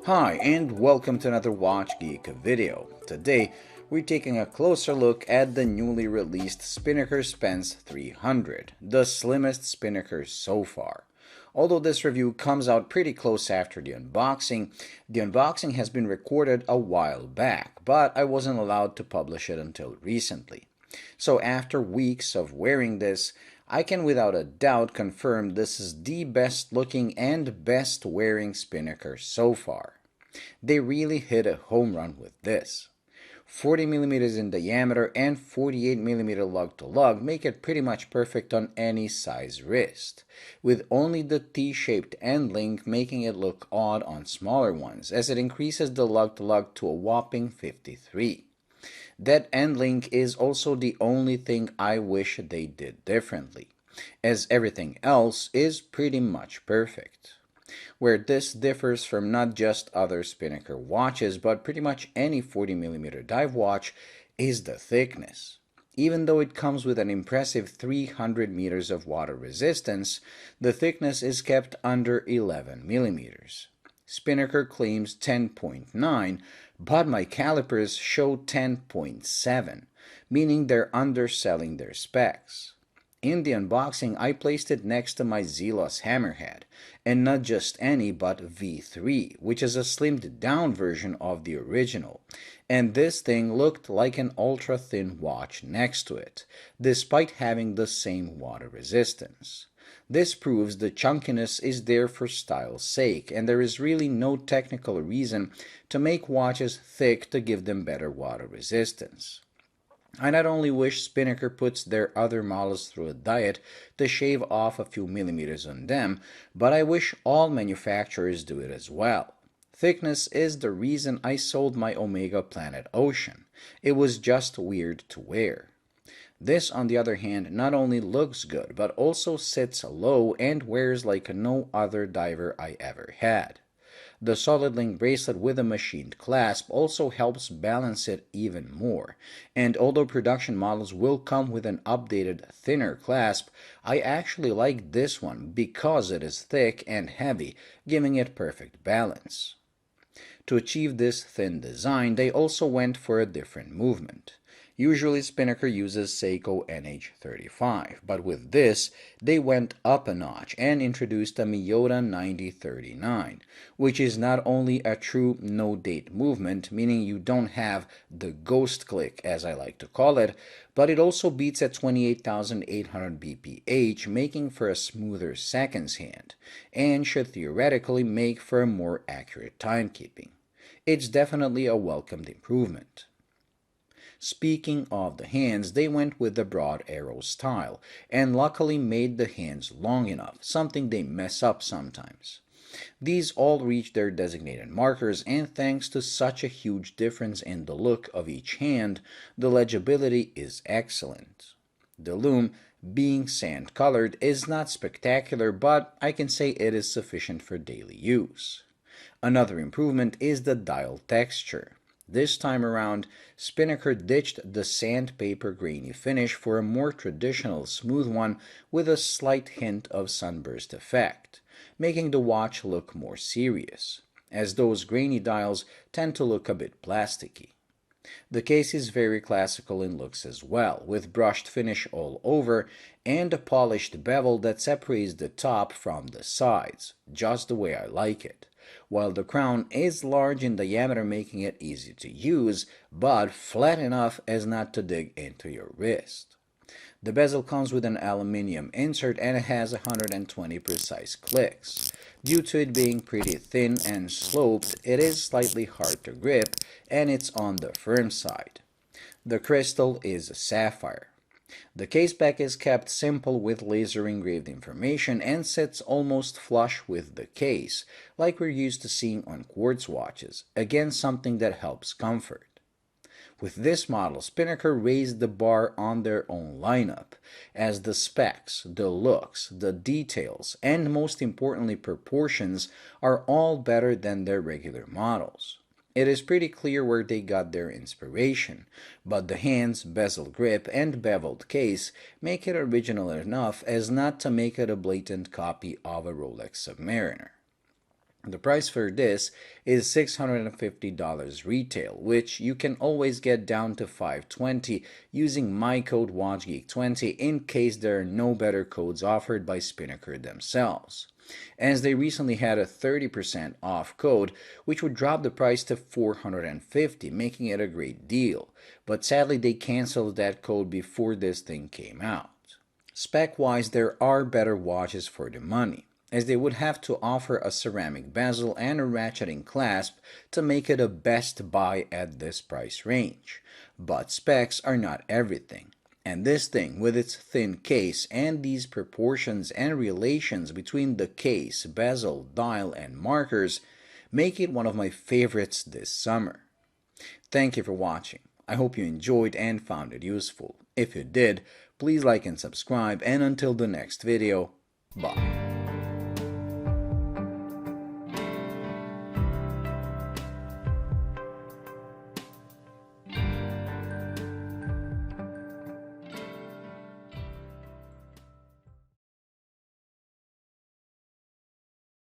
Hi and welcome to another Watch Geek video. Today we're taking a closer look at the newly released Spinnaker Spence 300, the slimmest Spinnaker so far. Although this review comes out pretty close after the unboxing has been recorded a while back, but I wasn't allowed to publish it until recently. So after weeks of wearing this, I can without a doubt confirm this is the best looking and best wearing Spinnaker so far. They really hit a home run with this. 40mm in diameter and 48mm lug-to-lug make it pretty much perfect on any size wrist, with only the T-shaped end link making it look odd on smaller ones, as it increases the lug-to-lug to a whopping 53. That end link is also the only thing I wish they did differently, as everything else is pretty much perfect. Where this differs from not just other Spinnaker watches but pretty much any 40mm dive watch is the thickness. Even though it comes with an impressive 300 meters of water resistance, the thickness is kept under 11mm. Spinnaker claims 10.9, but my calipers show 10.7, meaning they're underselling their specs. In the unboxing, I placed it next to my Zelos hammerhead, and not just any but V3, which is a slimmed down version of the original, and this thing looked like an ultra-thin watch next to it, despite having the same water resistance. This proves the chunkiness is there for style's sake, and there is really no technical reason to make watches thick to give them better water resistance. I not only wish Spinnaker puts their other models through a diet to shave off a few millimeters on them, but I wish all manufacturers do it as well. Thickness is the reason I sold my Omega Planet Ocean. It was just weird to wear. This, on the other hand, not only looks good, but also sits low and wears like no other diver I ever had. The solid link bracelet with a machined clasp also helps balance it even more, and although production models will come with an updated, thinner clasp, I actually like this one because it is thick and heavy, giving it perfect balance. To achieve this thin design, they also went for a different movement. Usually Spinnaker uses Seiko NH35, but with this, they went up a notch and introduced a Miyota 9039, which is not only a true no-date movement, meaning you don't have the ghost click as I like to call it, but it also beats at 28,800 bph, making for a smoother seconds hand, and should theoretically make for a more accurate timekeeping. It's definitely a welcomed improvement. Speaking of the hands, they went with the broad arrow style, and luckily made the hands long enough, something they mess up sometimes. These all reach their designated markers, and thanks to such a huge difference in the look of each hand, the legibility is excellent. The lume, being sand-colored, is not spectacular, but I can say it is sufficient for daily use. Another improvement is the dial texture. This time around, Spinnaker ditched the sandpaper grainy finish for a more traditional smooth one with a slight hint of sunburst effect, making the watch look more serious, as those grainy dials tend to look a bit plasticky. The case is very classical in looks as well, with brushed finish all over and a polished bevel that separates the top from the sides, just the way I like it, while the crown is large in diameter, making it easy to use, but flat enough as not to dig into your wrist. The bezel comes with an aluminium insert and it has 120 precise clicks. Due to it being pretty thin and sloped, it is slightly hard to grip, and it's on the firm side. The crystal is a sapphire. The caseback is kept simple with laser engraved information and sits almost flush with the case, like we're used to seeing on quartz watches, again something that helps comfort. With this model, Spinnaker raised the bar on their own lineup, as the specs, the looks, the details, and most importantly proportions are all better than their regular models. It is pretty clear where they got their inspiration, but the hands, bezel grip, and beveled case make it original enough as not to make it a blatant copy of a Rolex Submariner. The price for this is $650 retail, which you can always get down to $520 using my code WatchGeek20 in case there are no better codes offered by Spinnaker themselves, as they recently had a 30% off code which would drop the price to $450, making it a great deal, but sadly they canceled that code before this thing came out. Spec-wise, there are better watches for the money, as they would have to offer a ceramic bezel and a ratcheting clasp to make it a best buy at this price range. But specs are not everything, and this thing with its thin case and these proportions and relations between the case, bezel, dial, and markers make it one of my favorites this summer. Thank you for watching. I hope you enjoyed and found it useful. If you did, please like and subscribe, and until the next video, bye.